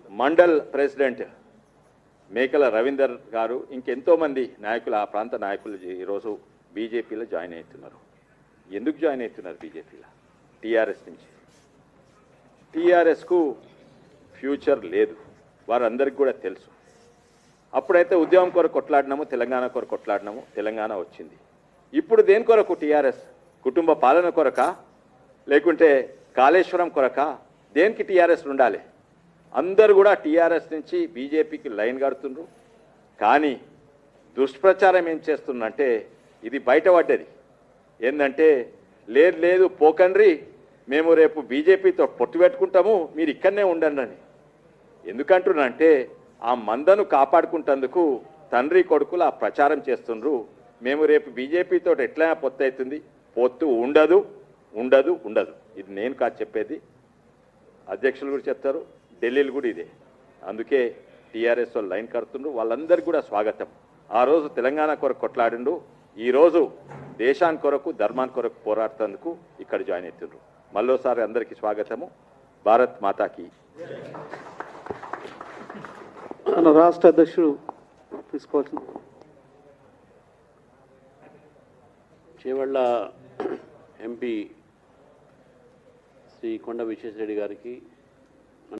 Mandal president మేకల రవీందర్ గారు ఇంకెంతోమంది నాయకులు ఆ ప్రాంత నాయకులు ఈరోజు బీజేపీలో జాయిన్ అవుతున్నారు. ఎందుకు జాయిన్ అవుతున్నారు బీజేపీలో? టీఆర్ఎస్ నుంచి. టీఆర్ఎస్కు ఫ్యూచర్ లేదు, వారందరికీ కూడా తెలుసు. అప్పుడైతే ఉద్యమం కొరకు కొట్లాడినాము, తెలంగాణ కొరకు కొట్లాడినాము, తెలంగాణ వచ్చింది. ఇప్పుడు దేని కొరకు టీఆర్ఎస్? కుటుంబ పాలన కొరకా, లేకుంటే కాళేశ్వరం కొరకా? దేనికి టీఆర్ఎస్ ఉండాలి? అందరూ కూడా టీఆర్ఎస్ నుంచి బీజేపీకి లైన్ కడుతుండ్రు. కానీ దుష్ప్రచారం ఏం చేస్తుందంటే ఇది బయటపడ్డది. ఏంటంటే లేదు లేదు పోకండ్రి, మేము రేపు బీజేపీతో పొట్టు పెట్టుకుంటాము, మీరు ఇక్కడనే ఉండండి అని. ఎందుకంటున్నంటే ఆ మందను కాపాడుకుంటందుకు తండ్రి కొడుకులు ఆ ప్రచారం చేస్తుండ్రు. మేము రేపు బీజేపీతో ఎట్లా పొత్తు అవుతుంది, పొత్తు ఉండదు ఉండదు ఉండదు. ఇది నేను కాదు చెప్పేది, అధ్యక్షులు కూడా చెప్తారు, ఢిల్లీలు కూడా ఇదే. అందుకే టీఆర్ఎస్ వాళ్ళు లైన్ కడుతుండ్రు. వాళ్ళందరికీ కూడా స్వాగతం. ఆ రోజు తెలంగాణ కొరకు కొట్లాడిండు, ఈరోజు దేశాని కొరకు ధర్మాన్ని కొరకు పోరాడుతందుకు ఇక్కడ జాయిన్ అవుతుండ్రు. మళ్ళోసారి అందరికీ స్వాగతము. భారత్ మాతాకి. రాష్ట్ర అధ్యక్షుడు తీసుకోవాల్సింది. చేవెళ్ళ ఎంపీ శ్రీ కొండ విశ్వేశ్వరరెడ్డి గారికి